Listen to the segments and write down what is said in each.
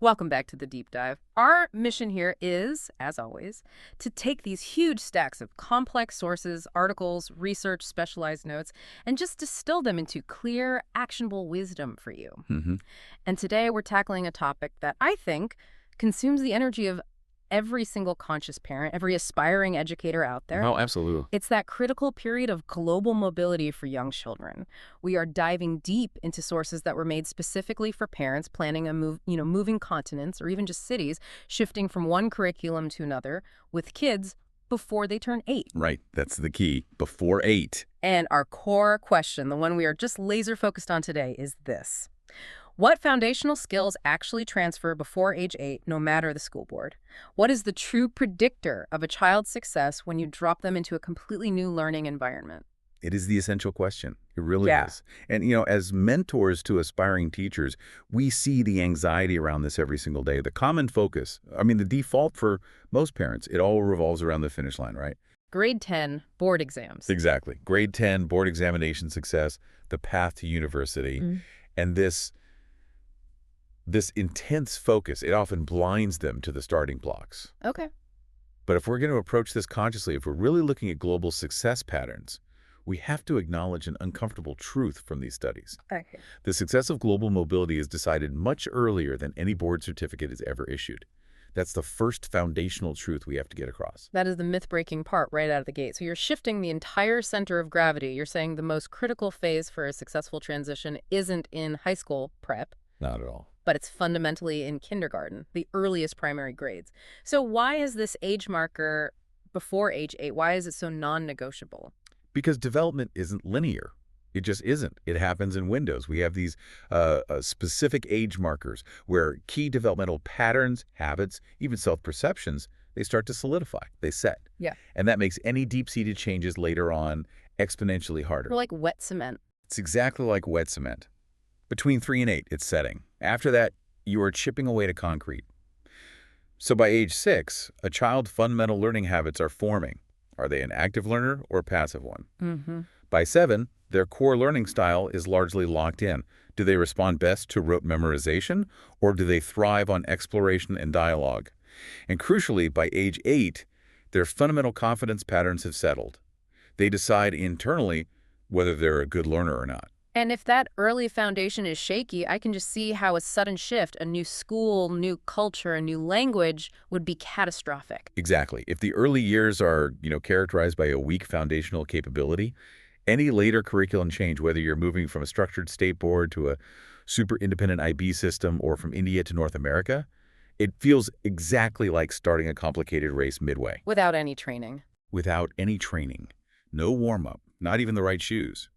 Welcome back to the deep dive. Our mission here is, as always, to take these huge stacks of complex sources, articles, research, specialized notes, and just distill them into clear, actionable wisdom for you. Hmm. And today we're tackling a topic that I think consumes the energy of every single conscious parent, every aspiring educator out there. Oh, absolutely. It's that critical period of global mobility for young children. We are diving deep into sources that were made specifically for parents planning a move, moving continents or even just cities, shifting from one curriculum to another with kids before they turn 8. Right. That's the key. Before 8. And our core question, the one we are just laser focused on today, is this. What foundational skills actually transfer before age 8, no matter the school board? What is the true predictor of a child's success when you drop them into a completely new learning environment? It is the essential question. It really Yeah. is. And, as mentors to aspiring teachers, we see the anxiety around this every single day. The common focus, the default for most parents, it all revolves around the finish line, right? Grade 10 board exams. Exactly. Grade 10, board examination success, the path to university. And this intense focus, it often blinds them to the starting blocks. Okay. But if we're going to approach this consciously, if we're really looking at global success patterns, we have to acknowledge an uncomfortable truth from these studies. Okay. The success of global mobility is decided much earlier than any board certificate is ever issued. That's the first foundational truth we have to get across. That is the myth-breaking part right out of the gate. So you're shifting the entire center of gravity. You're saying the most critical phase for a successful transition isn't in high school prep, Not at all. but it's fundamentally in kindergarten, the earliest primary grades. So why is this age marker before age 8? Why is it so non-negotiable? Because development isn't linear. It just isn't. It happens in windows. We have these specific age markers where key developmental patterns, habits, even self-perceptions, they start to solidify. They set. Yeah. And that makes any deep-seated changes later on exponentially harder. We're like wet cement. It's exactly like wet cement. Between 3 and 8, it's setting. After that, you are chipping away to concrete. So by age 6, a child's fundamental learning habits are forming. Are they an active learner or a passive one? Mm-hmm. By 7, their core learning style is largely locked in. Do they respond best to rote memorization, or do they thrive on exploration and dialogue? And crucially, by age 8, their fundamental confidence patterns have settled. They decide internally whether they're a good learner or not. And if that early foundation is shaky, I can just see how a sudden shift, a new school, new culture, a new language would be catastrophic. Exactly. If the early years are, characterized by a weak foundational capability, any later curriculum change, whether you're moving from a structured state board to a super independent IB system or from India to North America, it feels exactly like starting a complicated race midway. Without any training. Without any training. No warm-up, not even the right shoes.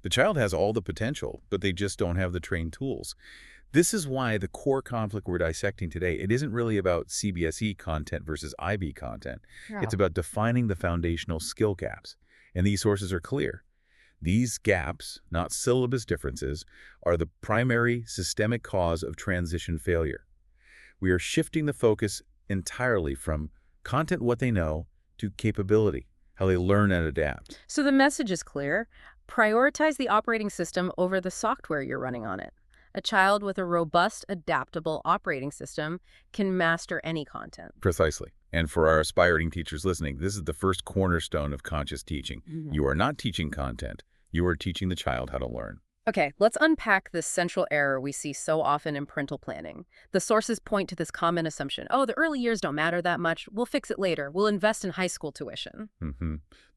The child has all the potential, but they just don't have the trained tools. This is why the core conflict we're dissecting today, it isn't really about CBSE content versus IB content. Yeah. It's about defining the foundational skill gaps. And these sources are clear. These gaps, not syllabus differences, are the primary systemic cause of transition failure. We are shifting the focus entirely from content, what they know, to capability, how they learn and adapt. So the message is clear. Prioritize the operating system over the software you're running on it. A child with a robust, adaptable operating system can master any content. Precisely. And for our aspiring teachers listening, this is the first cornerstone of conscious teaching. You are not teaching content. You are teaching the child how to learn. Okay, let's unpack this central error we see so often in parental planning. The sources point to this common assumption. Oh, the early years don't matter that much. We'll fix it later. We'll invest in high school tuition.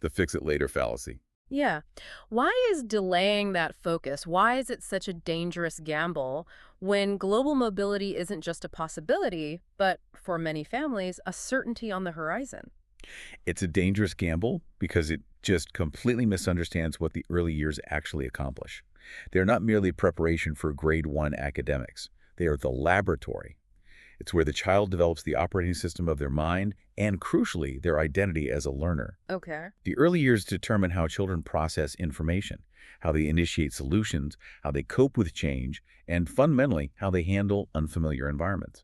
The fix-it-later fallacy. Yeah. Why is delaying that focus? Why is it such a dangerous gamble when global mobility isn't just a possibility, but for many families, a certainty on the horizon? It's a dangerous gamble because it just completely misunderstands what the early years actually accomplish. They're not merely preparation for grade 1 academics. They are the laboratory. It's where the child develops the operating system of their mind and, crucially, their identity as a learner. Okay. The early years determine how children process information, how they initiate solutions, how they cope with change, and fundamentally, how they handle unfamiliar environments.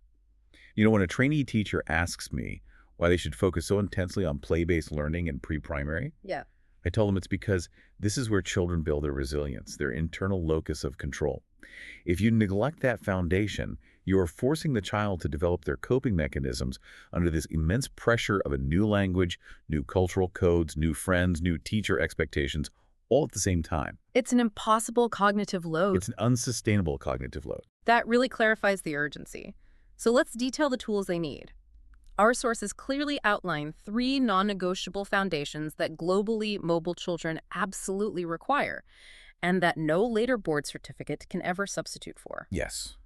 When a trainee teacher asks me why they should focus so intensely on play-based learning in pre-primary, Yeah. I tell them it's because this is where children build their resilience, their internal locus of control. If you neglect that foundation, you are forcing the child to develop their coping mechanisms under this immense pressure of a new language, new cultural codes, new friends, new teacher expectations, all at the same time. It's an impossible cognitive load. It's an unsustainable cognitive load. That really clarifies the urgency. So let's detail the tools they need. Our sources clearly outline 3 non-negotiable foundations that globally mobile children absolutely require, and that no later board certificate can ever substitute for. Yes.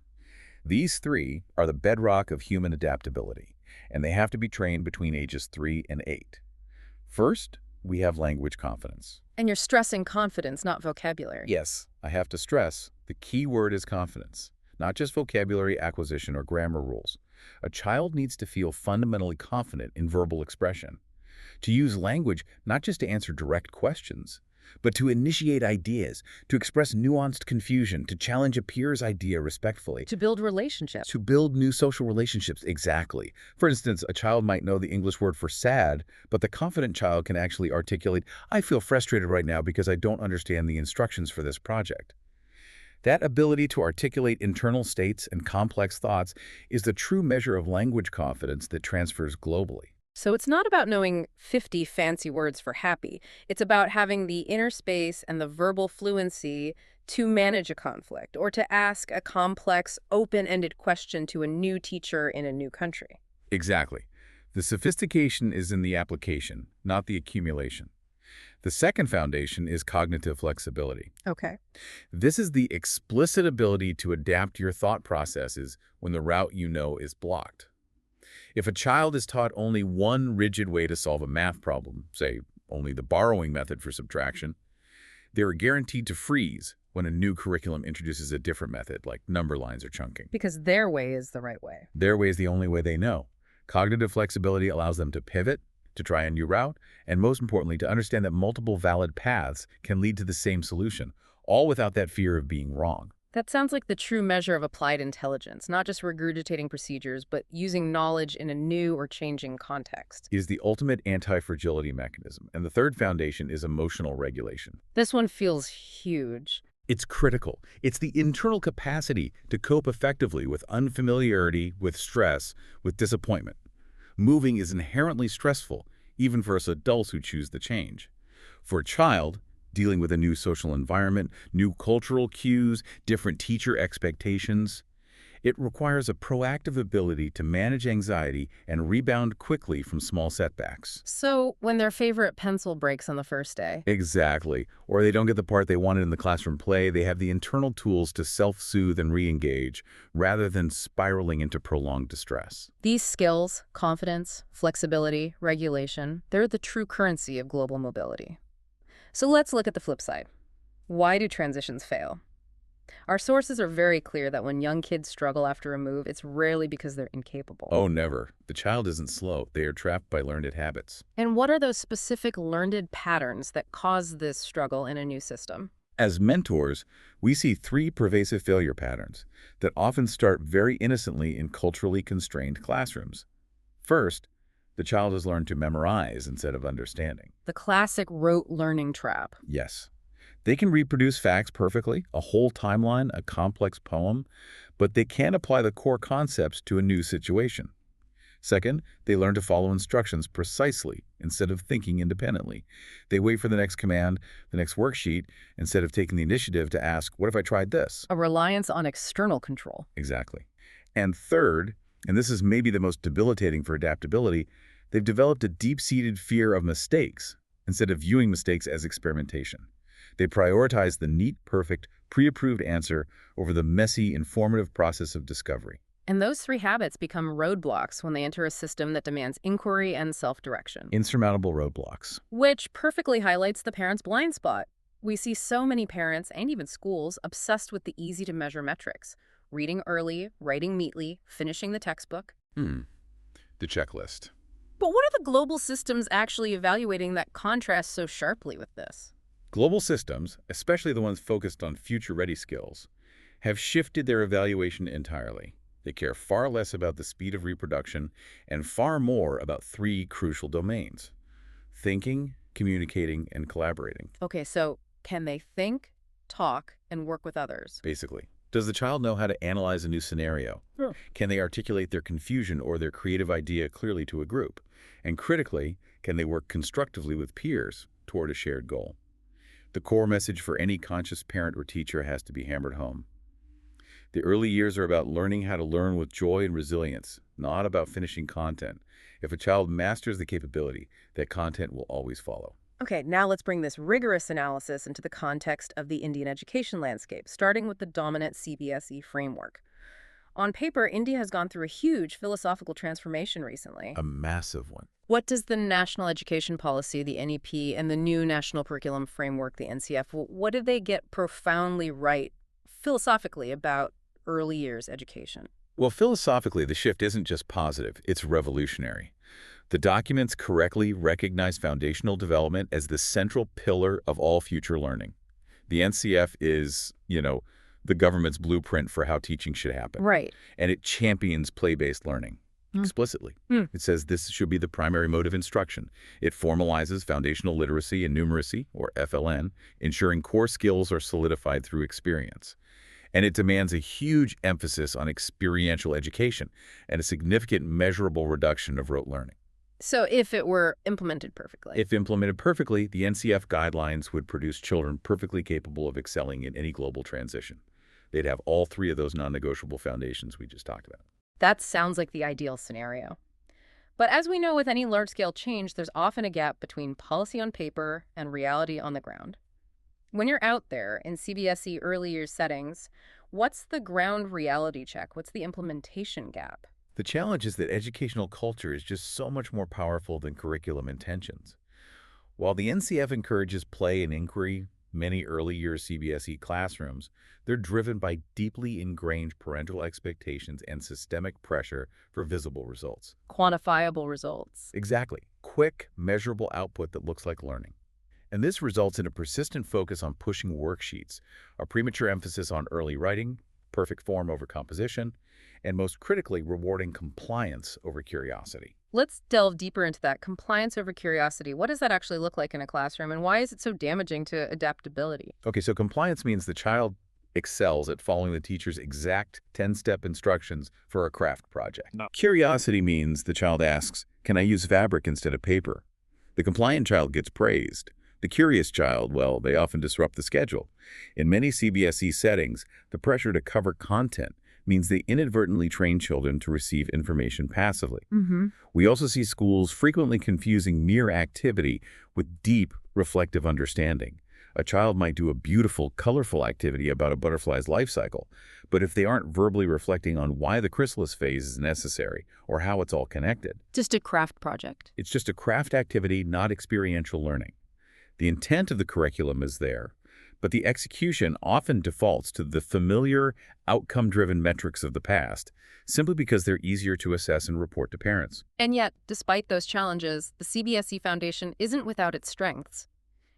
These 3 are the bedrock of human adaptability, and they have to be trained between ages 3 and 8. First, we have language confidence. And you're stressing confidence, not vocabulary. Yes, I have to stress, the key word is confidence, not just vocabulary acquisition or grammar rules. A child needs to feel fundamentally confident in verbal expression, to use language not just to answer direct questions, but to initiate ideas, to express nuanced confusion, to challenge a peer's idea respectfully, To build relationships. to build new social relationships. Exactly. For instance, a child might know the English word for sad, but the confident child can actually articulate, "I feel frustrated right now because I don't understand the instructions for this project." That ability to articulate internal states and complex thoughts is the true measure of language confidence that transfers globally. So it's not about knowing 50 fancy words for happy. It's about having the inner space and the verbal fluency to manage a conflict or to ask a complex, open-ended question to a new teacher in a new country. Exactly. The sophistication is in the application, not the accumulation. The second foundation is cognitive flexibility. Okay. This is the explicit ability to adapt your thought processes when the route you know is blocked. If a child is taught only one rigid way to solve a math problem, say only the borrowing method for subtraction, they are guaranteed to freeze when a new curriculum introduces a different method, like number lines or chunking. Because their way is the right way. Their way is the only way they know. Cognitive flexibility allows them to pivot, to try a new route, and most importantly, to understand that multiple valid paths can lead to the same solution, all without that fear of being wrong. That sounds like the true measure of applied intelligence, not just regurgitating procedures, but using knowledge in a new or changing context. It is the ultimate anti-fragility mechanism, and the third foundation is emotional regulation. This one feels huge. It's critical. It's the internal capacity to cope effectively with unfamiliarity, with stress, with disappointment. Moving is inherently stressful, even for us adults who choose the change. For a child, dealing with a new social environment, new cultural cues, different teacher expectations, it requires a proactive ability to manage anxiety and rebound quickly from small setbacks. So when their favorite pencil breaks on the first day. Exactly. Or they don't get the part they wanted in the classroom play, they have the internal tools to self-soothe and re-engage, rather than spiraling into prolonged distress. These skills, confidence, flexibility, regulation, they're the true currency of global mobility. So let's look at the flip side. Why do transitions fail? Our sources are very clear that when young kids struggle after a move, it's rarely because they're incapable. Oh, never. The child isn't slow. They are trapped by learned habits. And what are those specific learned patterns that cause this struggle in a new system? As mentors, we see 3 pervasive failure patterns that often start very innocently in culturally constrained classrooms. First, the child has learned to memorize instead of understanding. The classic rote learning trap. Yes. They can reproduce facts perfectly, a whole timeline, a complex poem, but they can't apply the core concepts to a new situation. Second, they learn to follow instructions precisely instead of thinking independently. They wait for the next command, the next worksheet, instead of taking the initiative to ask, what if I tried this? A reliance on external control. Exactly. And third, and this is maybe the most debilitating for adaptability, they've developed a deep-seated fear of mistakes instead of viewing mistakes as experimentation. They prioritize the neat, perfect, pre-approved answer over the messy, informative process of discovery. And those 3 habits become roadblocks when they enter a system that demands inquiry and self-direction. Insurmountable roadblocks. Which perfectly highlights the parent's blind spot. We see so many parents and even schools obsessed with the easy-to-measure metrics. Reading early, writing neatly, finishing the textbook. The checklist. But what are the global systems actually evaluating that contrast so sharply with this? Global systems, especially the ones focused on future-ready skills, have shifted their evaluation entirely. They care far less about the speed of reproduction and far more about 3 crucial domains: thinking, communicating, and collaborating. Okay, so can they think, talk, and work with others? Basically, Does the child know how to analyze a new scenario? Hmm. Can they articulate their confusion or their creative idea clearly to a group? And critically, can they work constructively with peers toward a shared goal? The core message for any conscious parent or teacher has to be hammered home. The early years are about learning how to learn with joy and resilience, not about finishing content. If a child masters the capability, that content will always follow. Okay, now let's bring this rigorous analysis into the context of the Indian education landscape, starting with the dominant CBSE framework. On paper, India has gone through a huge philosophical transformation recently. A massive one. What does the National Education Policy, the NEP, and the new National Curriculum Framework, the NCF, what did they get profoundly right philosophically about early years education? Well, philosophically, the shift isn't just positive, it's revolutionary. The documents correctly recognize foundational development as the central pillar of all future learning. The NCF is, the government's blueprint for how teaching should happen. Right. And it champions play-based learning explicitly. It says this should be the primary mode of instruction. It formalizes foundational literacy and numeracy, or FLN, ensuring core skills are solidified through experience. And it demands a huge emphasis on experiential education and a significant measurable reduction of rote learning. So if it were implemented perfectly. If implemented perfectly, the NCF guidelines would produce children perfectly capable of excelling in any global transition. They'd have all three of those non-negotiable foundations we just talked about. That sounds like the ideal scenario. But as we know with any large-scale change, there's often a gap between policy on paper and reality on the ground. When you're out there in CBSE early years settings, what's the ground reality check? What's the implementation gap? The challenge is that educational culture is just so much more powerful than curriculum intentions. While the NCF encourages play and inquiry, many early years CBSE classrooms, they're driven by deeply ingrained parental expectations and systemic pressure for visible results. Quantifiable results. Exactly. Quick, measurable output that looks like learning. And this results in a persistent focus on pushing worksheets, a premature emphasis on early writing, perfect form over composition, and most critically, rewarding compliance over curiosity. Let's delve deeper into that. Compliance over curiosity. What does that actually look like in a classroom, and why is it so damaging to adaptability? Okay, so compliance means the child excels at following the teacher's exact 10-step instructions for a craft project. No. Curiosity means the child asks, "Can I use fabric instead of paper?" The compliant child gets praised. The curious child, well, they often disrupt the schedule. In many CBSE settings, the pressure to cover content means they inadvertently train children to receive information passively. We also see schools frequently confusing mere activity with deep, reflective understanding. A child might do a beautiful, colorful activity about a butterfly's life cycle, but if they aren't verbally reflecting on why the chrysalis phase is necessary or how it's all connected, Just a craft project. it's just a craft activity, not experiential learning. The intent of the curriculum is there, but the execution often defaults to the familiar, outcome-driven metrics of the past, simply because they're easier to assess and report to parents. And yet, despite those challenges, the CBSE Foundation isn't without its strengths.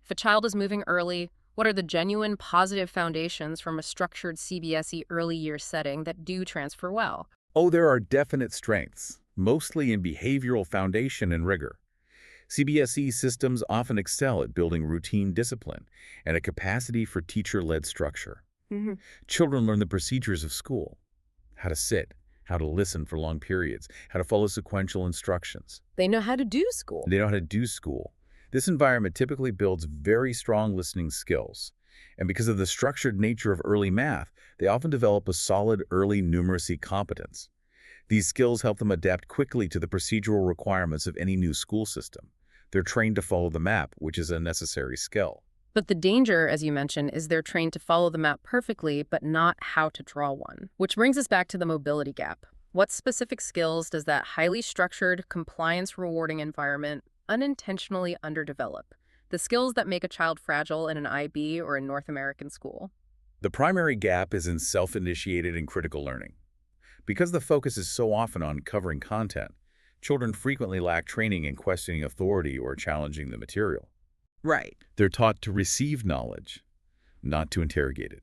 If a child is moving early, what are the genuine positive foundations from a structured CBSE early years setting that do transfer well? Oh, there are definite strengths, mostly in behavioral foundation and rigor. CBSE systems often excel at building routine discipline and a capacity for teacher-led structure. Children learn the procedures of school, how to sit, how to listen for long periods, how to follow sequential instructions. They know how to do school. They know how to do school. This environment typically builds very strong listening skills. And because of the structured nature of early math, they often develop a solid early numeracy competence. These skills help them adapt quickly to the procedural requirements of any new school system. They're trained to follow the map, which is a necessary skill. But the danger, as you mentioned, is they're trained to follow the map perfectly, but not how to draw one. Which brings us back to the mobility gap. What specific skills does that highly structured, compliance-rewarding environment unintentionally underdevelop? The skills that make a child fragile in an IB or a North American school? The primary gap is in self-initiated and critical learning. Because the focus is so often on covering content, children frequently lack training in questioning authority or challenging the material. Right. They're taught to receive knowledge, not to interrogate it.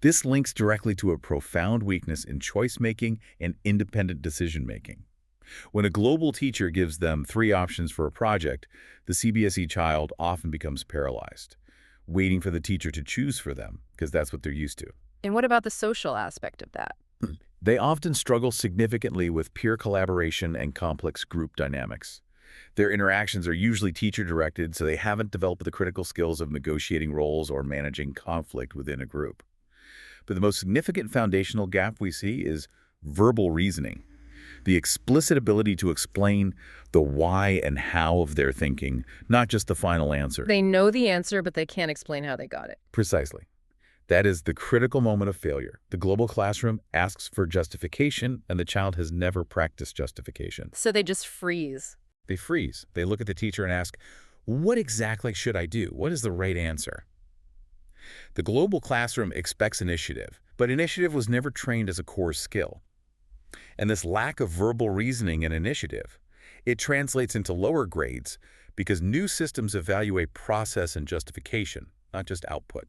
This links directly to a profound weakness in choice-making and independent decision-making. When a global teacher gives them 3 options for a project, the CBSE child often becomes paralyzed, waiting for the teacher to choose for them, because that's what they're used to. And what about the social aspect of that? They often struggle significantly with peer collaboration and complex group dynamics. Their interactions are usually teacher-directed, so they haven't developed the critical skills of negotiating roles or managing conflict within a group. But the most significant foundational gap we see is verbal reasoning, the explicit ability to explain the why and how of their thinking, not just the final answer. They know the answer, but they can't explain how they got it. Precisely. That is the critical moment of failure. The global classroom asks for justification, and the child has never practiced justification. So they just freeze. They freeze. They look at the teacher and ask, what exactly should I do? What is the right answer? The global classroom expects initiative, but initiative was never trained as a core skill. And this lack of verbal reasoning and initiative, it translates into lower grades because new systems evaluate process and justification, not just output.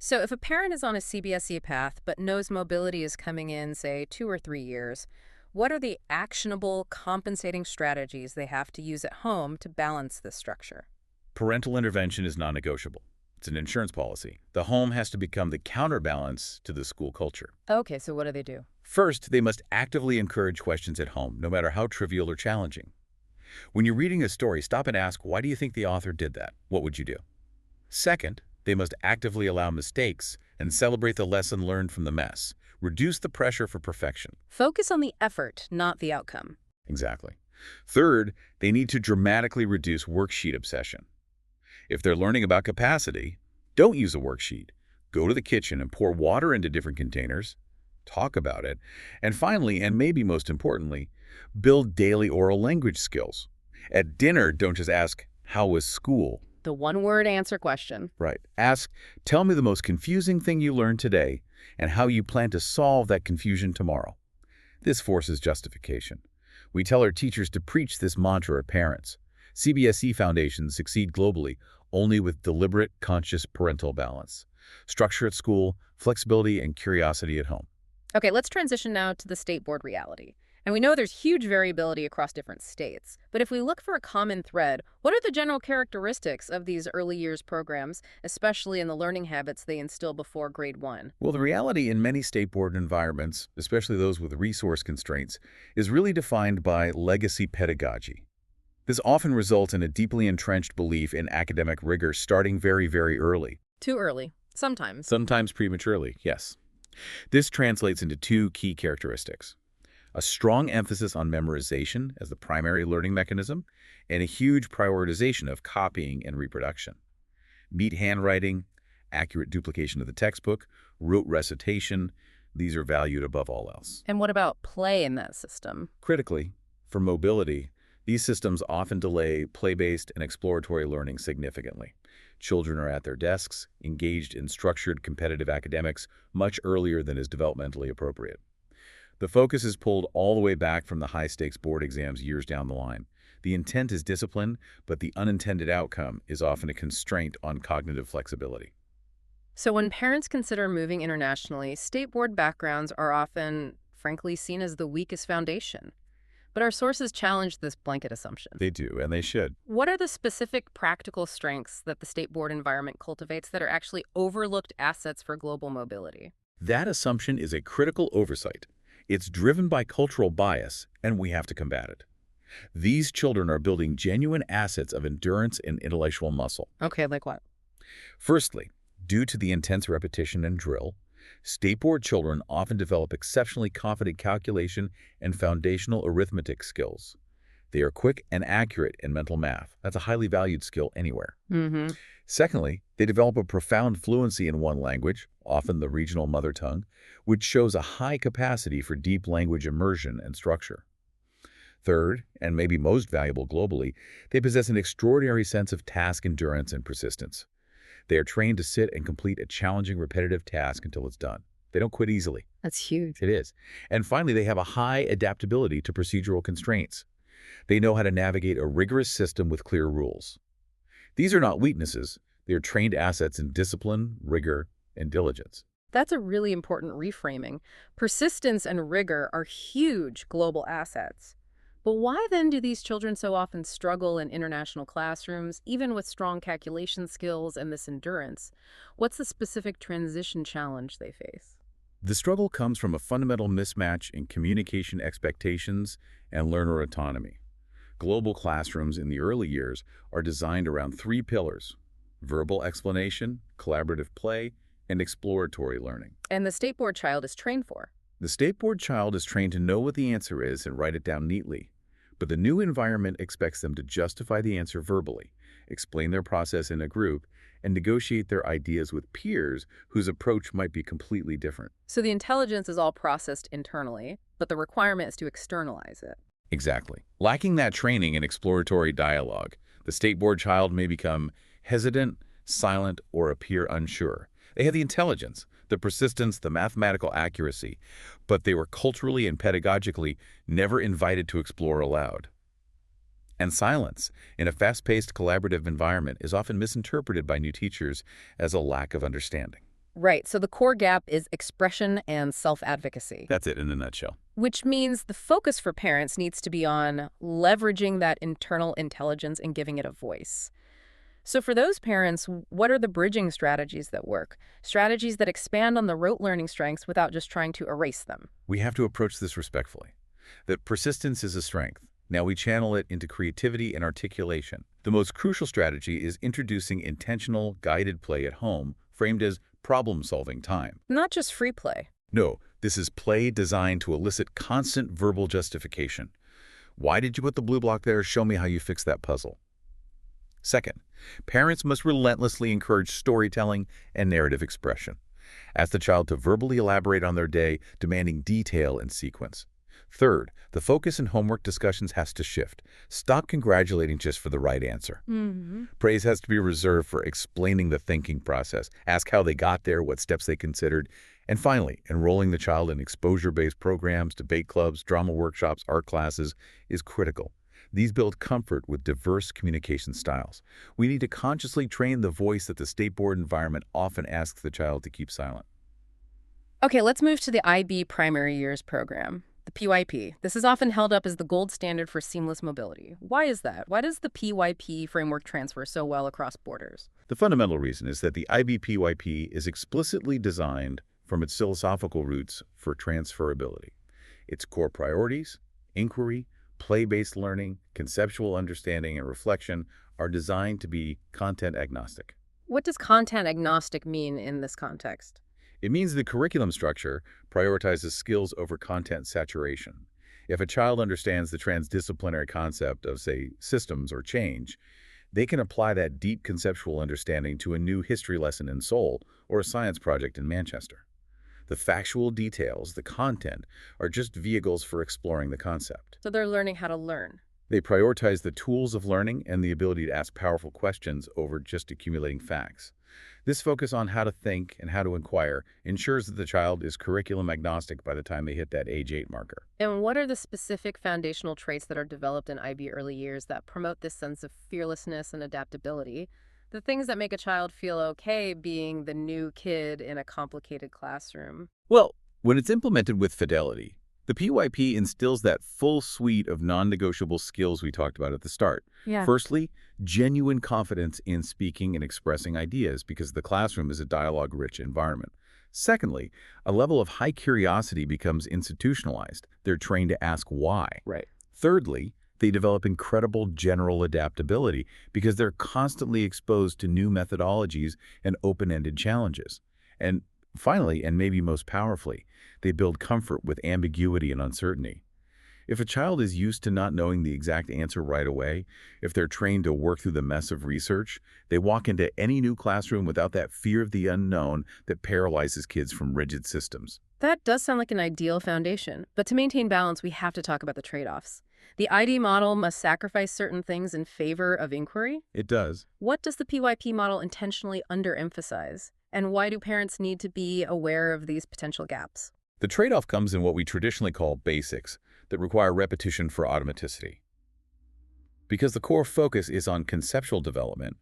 So if a parent is on a CBSE path but knows mobility is coming in, say, 2 or 3 years, what are the actionable compensating strategies they have to use at home to balance this structure? Parental intervention is non-negotiable. It's an insurance policy. The home has to become the counterbalance to the school culture. Okay, so what do they do? First, they must actively encourage questions at home, no matter how trivial or challenging. When you're reading a story, stop and ask, why do you think the author did that? What would you do? Second, they must actively allow mistakes and celebrate the lesson learned from the mess. Reduce the pressure for perfection. Focus on the effort, not the outcome. Exactly. Third, they need to dramatically reduce worksheet obsession. If they're learning about capacity, don't use a worksheet. Go to the kitchen and pour water into different containers. Talk about it. And finally, and maybe most importantly, build daily oral language skills. At dinner, don't just ask, how was school? The one-word answer question. Right. Ask, tell me the most confusing thing you learned today and how you plan to solve that confusion tomorrow. This forces justification. We tell our teachers to preach this mantra at parents. CBSE foundations succeed globally only with deliberate, conscious parental balance. Structure at school, flexibility, and curiosity at home. Okay, let's transition now to the state board reality. And we know there's huge variability across different states. But if we look for a common thread, what are the general characteristics of these early years programs, especially in the learning habits they instill before grade 1? Well, the reality in many state board environments, especially those with resource constraints, is really defined by legacy pedagogy. This often results in a deeply entrenched belief in academic rigor starting very, very early. Too early. Sometimes. Sometimes prematurely, yes. This translates into two key characteristics: a strong emphasis on memorization as the primary learning mechanism, and a huge prioritization of copying and reproduction. Neat handwriting, accurate duplication of the textbook, rote recitation, these are valued above all else. And what about play in that system? Critically, for mobility, these systems often delay play-based and exploratory learning significantly. Children are at their desks, engaged in structured competitive academics much earlier than is developmentally appropriate. The focus is pulled all the way back from the high-stakes board exams years down the line. The intent is discipline, but the unintended outcome is often a constraint on cognitive flexibility. So when parents consider moving internationally, state board backgrounds are often, frankly, seen as the weakest foundation. But our sources challenge this blanket assumption. They do, and they should. What are the specific practical strengths that the state board environment cultivates that are actually overlooked assets for global mobility? That assumption is a critical oversight. It's driven by cultural bias, and we have to combat it. These children are building genuine assets of endurance and intellectual muscle. Okay, like what? Firstly, due to the intense repetition and drill, state board children often develop exceptionally confident calculation and foundational arithmetic skills. They are quick and accurate in mental math. That's a highly valued skill anywhere. Secondly, they develop a profound fluency in one language, often the regional mother tongue, which shows a high capacity for deep language immersion and structure. Third, and maybe most valuable globally, they possess an extraordinary sense of task endurance and persistence. They are trained to sit and complete a challenging, repetitive task until it's done. They don't quit easily. That's huge. It is. And finally, they have a high adaptability to procedural constraints. They know how to navigate a rigorous system with clear rules. These are not weaknesses. They are trained assets in discipline, rigor, and diligence. That's a really important reframing. Persistence and rigor are huge global assets. But why then do these children so often struggle in international classrooms, even with strong calculation skills and this endurance? What's the specific transition challenge they face? The struggle comes from a fundamental mismatch in communication expectations and learner autonomy. Global classrooms in the early years are designed around three pillars: verbal explanation, collaborative play, and exploratory learning. And the state board child is trained for. The state board child is trained to know what the answer is and write it down neatly, but the new environment expects them to justify the answer verbally, explain their process in a group, and negotiate their ideas with peers whose approach might be completely different. So the intelligence is all processed internally, but the requirement is to externalize it. Exactly. Lacking that training in exploratory dialogue, the state board child may become hesitant, silent, or appear unsure. They have the intelligence, the persistence, the mathematical accuracy, but they were culturally and pedagogically never invited to explore aloud. And silence, in a fast-paced collaborative environment, is often misinterpreted by new teachers as a lack of understanding. Right, so the core gap is expression and self-advocacy. That's it in a nutshell. Which means the focus for parents needs to be on leveraging that internal intelligence and giving it a voice. So for those parents, what are the bridging strategies that work? Strategies that expand on the rote learning strengths without just trying to erase them. We have to approach this respectfully. That persistence is a strength. Now we channel it into creativity and articulation. The most crucial strategy is introducing intentional, guided play at home, framed as problem-solving time. Not just free play. No, this is play designed to elicit constant verbal justification. Why did you put the blue block there? Show me how you fix that puzzle. Second, parents must relentlessly encourage storytelling and narrative expression. Ask the child to verbally elaborate on their day, demanding detail and sequence. Third, the focus in homework discussions has to shift. Stop congratulating just for the right answer. Praise has to be reserved for explaining the thinking process. Ask how they got there, what steps they considered. And finally, enrolling the child in exposure-based programs, debate clubs, drama workshops, art classes is critical. These build comfort with diverse communication styles. We need to consciously train the voice that the state board environment often asks the child to keep silent. Okay, let's move to the IB Primary Years program. The PYP. This is often held up as the gold standard for seamless mobility. Why is that? Why does the PYP framework transfer so well across borders? The fundamental reason is that the IB-PYP is explicitly designed from its philosophical roots for transferability. Its core priorities, inquiry, play-based learning, conceptual understanding, and reflection are designed to be content agnostic. What does content agnostic mean in this context? It means the curriculum structure prioritizes skills over content saturation. If a child understands the transdisciplinary concept of, say, systems or change, they can apply that deep conceptual understanding to a new history lesson in Seoul or a science project in Manchester. The factual details, the content, are just vehicles for exploring the concept. So they're learning how to learn. They prioritize the tools of learning and the ability to ask powerful questions over just accumulating facts. This focus on how to think and how to inquire ensures that the child is curriculum agnostic by the time they hit that age 8 marker. And what are the specific foundational traits that are developed in IB early years that promote this sense of fearlessness and adaptability? The things that make a child feel okay being the new kid in a complicated classroom. Well, when it's implemented with fidelity, the PYP instills that full suite of non-negotiable skills we talked about at the start. Yeah. Firstly, genuine confidence in speaking and expressing ideas because the classroom is a dialogue-rich environment. Secondly, a level of high curiosity becomes institutionalized. They're trained to ask why. Right. Thirdly, they develop incredible general adaptability because they're constantly exposed to new methodologies and open-ended challenges. And finally, and maybe most powerfully, they build comfort with ambiguity and uncertainty. If a child is used to not knowing the exact answer right away, if they're trained to work through the mess of research, they walk into any new classroom without that fear of the unknown that paralyzes kids from rigid systems. That does sound like an ideal foundation, but to maintain balance, we have to talk about the trade-offs. The ID model must sacrifice certain things in favor of inquiry. It does. What does the PYP model intentionally underemphasize? And why do parents need to be aware of these potential gaps? The trade-off comes in what we traditionally call basics that require repetition for automaticity. Because the core focus is on conceptual development,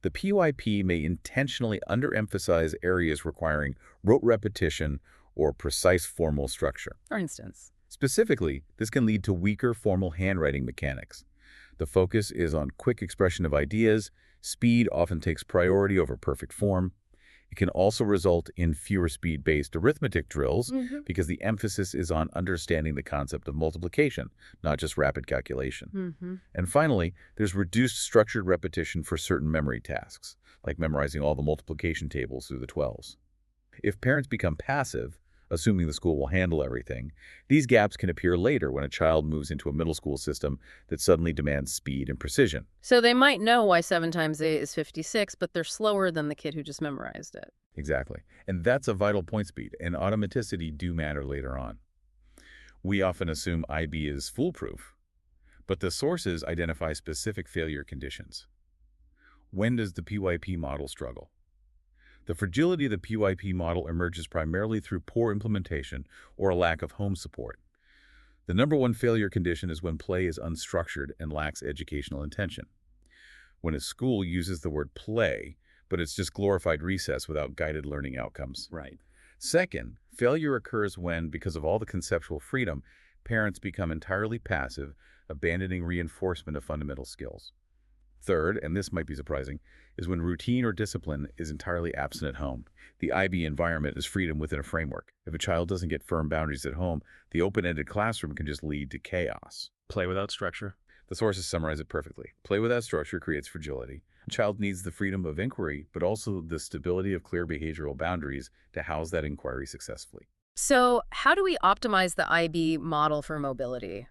the PYP may intentionally underemphasize areas requiring rote repetition or precise formal structure. For instance, Specifically, this can lead to weaker formal handwriting mechanics. The focus is on quick expression of ideas, speed often takes priority over perfect form, It can also result in fewer speed-based arithmetic drills Mm-hmm. because the emphasis is on understanding the concept of multiplication, not just rapid calculation. Mm-hmm. And finally, there's reduced structured repetition for certain memory tasks, like memorizing all the multiplication tables through the 12s. If parents become passive, assuming the school will handle everything, these gaps can appear later when a child moves into a middle school system that suddenly demands speed and precision. So they might know why 7 times 8 is 56, but they're slower than the kid who just memorized it. Exactly. And that's a vital point. Speed and automaticity do matter later on. We often assume IB is foolproof, but the sources identify specific failure conditions. When does the PYP model struggle? The fragility of the PYP model emerges primarily through poor implementation or a lack of home support. The number one failure condition is when play is unstructured and lacks educational intention. When a school uses the word play, but it's just glorified recess without guided learning outcomes. Right. Second, failure occurs when, because of all the conceptual freedom, parents become entirely passive, abandoning reinforcement of fundamental skills. Third, and this might be surprising, is when routine or discipline is entirely absent at home. The IB environment is freedom within a framework. If a child doesn't get firm boundaries at home, the open-ended classroom can just lead to chaos. Play without structure. The sources summarize it perfectly. Play without structure creates fragility. A child needs the freedom of inquiry, but also the stability of clear behavioral boundaries to house that inquiry successfully. So how do we optimize the IB model for mobility?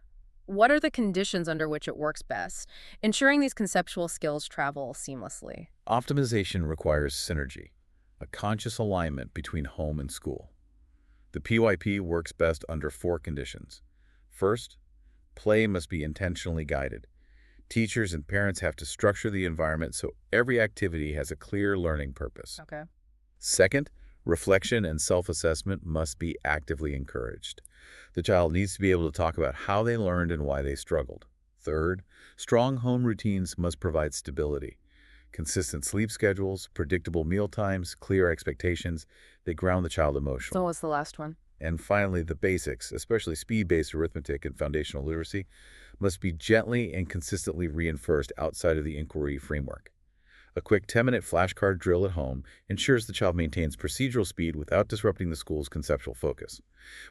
What are the conditions under which it works best, ensuring these conceptual skills travel seamlessly? Optimization requires synergy, a conscious alignment between home and school. The PYP works best under 4 conditions. First, play must be intentionally guided. Teachers and parents have to structure the environment so every activity has a clear learning purpose. Okay. Second, reflection and self-assessment must be actively encouraged. The child needs to be able to talk about how they learned and why they struggled. Third, strong home routines must provide stability. Consistent sleep schedules, predictable meal times, clear expectations, they ground the child emotionally. So what's the last one? And finally, the basics, especially speed-based arithmetic and foundational literacy, must be gently and consistently reinforced outside of the inquiry framework. A quick 10-minute flashcard drill at home ensures the child maintains procedural speed without disrupting the school's conceptual focus.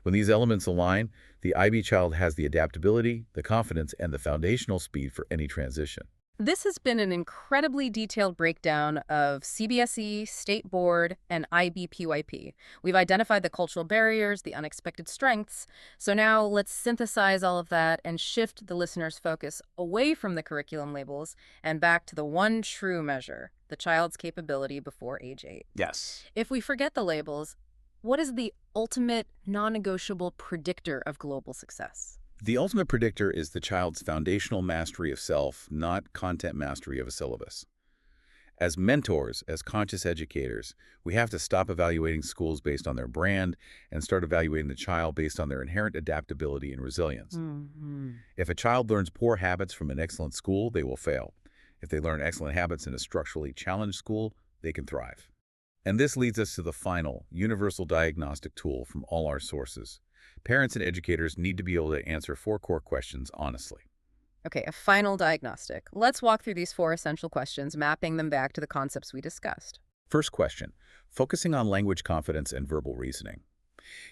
When these elements align, the IB child has the adaptability, the confidence, and the foundational speed for any transition. This has been an incredibly detailed breakdown of CBSE, State Board, and IB-PYP. We've identified the cultural barriers, the unexpected strengths. So now let's synthesize all of that and shift the listener's focus away from the curriculum labels and back to the one true measure, the child's capability before age 8. Yes. If we forget the labels, what is the ultimate non-negotiable predictor of global success? The ultimate predictor is the child's foundational mastery of self, not content mastery of a syllabus. As mentors, as conscious educators, we have to stop evaluating schools based on their brand and start evaluating the child based on their inherent adaptability and resilience. If a child learns poor habits from an excellent school, they will fail. If they learn excellent habits in a structurally challenged school, they can thrive. And this leads us to the final, universal diagnostic tool from all our sources. Parents and educators need to be able to answer 4 core questions honestly. Okay, a final diagnostic. Let's walk through these 4 essential questions, mapping them back to the concepts we discussed. First question, focusing on language confidence and verbal reasoning.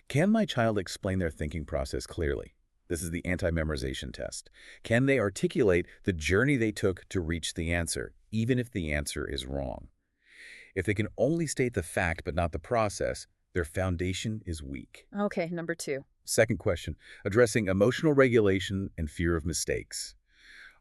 Can my child explain their thinking process clearly? This is the anti-memorization test. Can they articulate the journey they took to reach the answer, even if the answer is wrong? If they can only state the fact but not the process, their foundation is weak. Okay, number 2. Second question, addressing emotional regulation and fear of mistakes.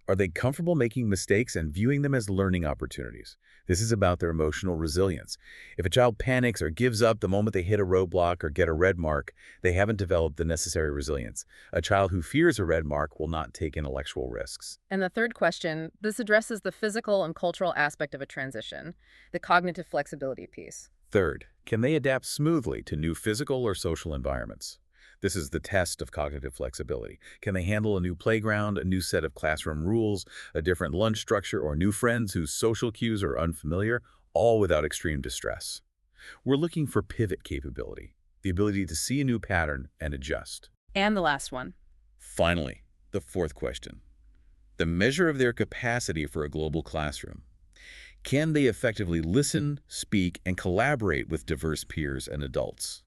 Are they comfortable making mistakes and viewing them as learning opportunities? This is about their emotional resilience. If a child panics or gives up the moment they hit a roadblock or get a red mark, they haven't developed the necessary resilience. A child who fears a red mark will not take intellectual risks. And the third question, this addresses the physical and cultural aspect of a transition, the cognitive flexibility piece. Third, can they adapt smoothly to new physical or social environments? This is the test of cognitive flexibility. Can they handle a new playground, a new set of classroom rules, a different lunch structure, or new friends whose social cues are unfamiliar, all without extreme distress? We're looking for pivot capability, the ability to see a new pattern and adjust. And the last one. Finally, the fourth question, the measure of their capacity for a global classroom. Can they effectively listen, speak, and collaborate with diverse peers and adults?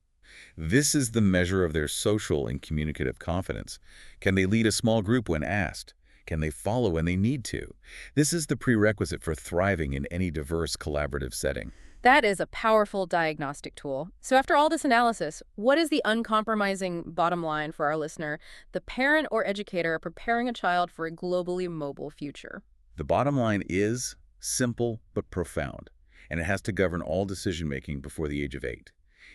This is the measure of their social and communicative confidence. Can they lead a small group when asked? Can they follow when they need to? This is the prerequisite for thriving in any diverse collaborative setting. That is a powerful diagnostic tool. So after all this analysis, what is the uncompromising bottom line for our listener, the parent or educator preparing a child for a globally mobile future? The bottom line is simple but profound, and it has to govern all decision-making before the age of 8.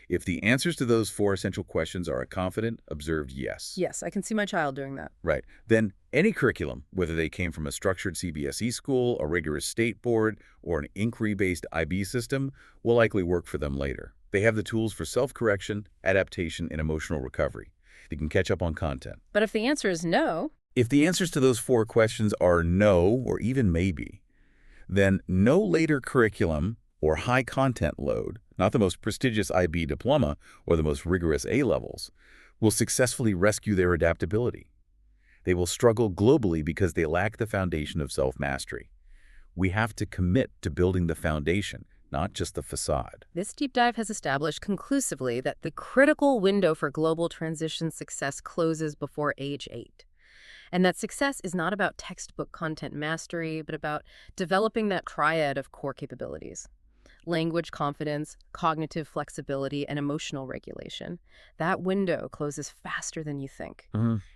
If the answers to those 4 essential questions are a confident, observed yes, Yes, I can see my child doing that. right, then any curriculum, whether they came from a structured CBSE school, a rigorous state board, or an inquiry-based IB system, will likely work for them later. They have the tools for self-correction, adaptation, and emotional recovery. They can catch up on content. But if the answer is no, If the answers to those 4 questions are no or even maybe, then no later curriculum or high content load, not the most prestigious IB diploma or the most rigorous A-levels, will successfully rescue their adaptability. They will struggle globally because they lack the foundation of self-mastery. We have to commit to building the foundation, not just the facade. this deep dive has established conclusively that the critical window for global transition success closes before age 8. And that success is not about textbook content mastery, but about developing that triad of core capabilities: language confidence, cognitive flexibility, and emotional regulation. That window closes faster than you think.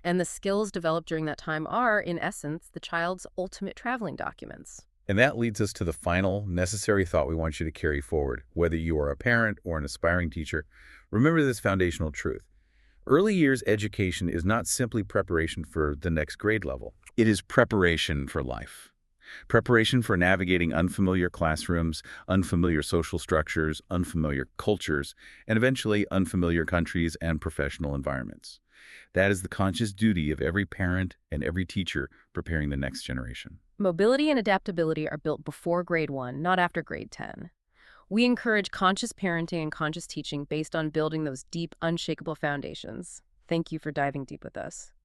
And the skills developed during that time are, in essence, the child's ultimate traveling documents. And that leads us to the final necessary thought we want you to carry forward. Whether you are a parent or an aspiring teacher, remember this foundational truth. Early years education is not simply preparation for the next grade level. It is preparation for life. Preparation for navigating unfamiliar classrooms, unfamiliar social structures, unfamiliar cultures, and eventually unfamiliar countries and professional environments. That is the conscious duty of every parent and every teacher preparing the next generation. Mobility and adaptability are built before grade 1, not after grade 10. We encourage conscious parenting and conscious teaching based on building those deep, unshakable foundations. Thank you for diving deep with us.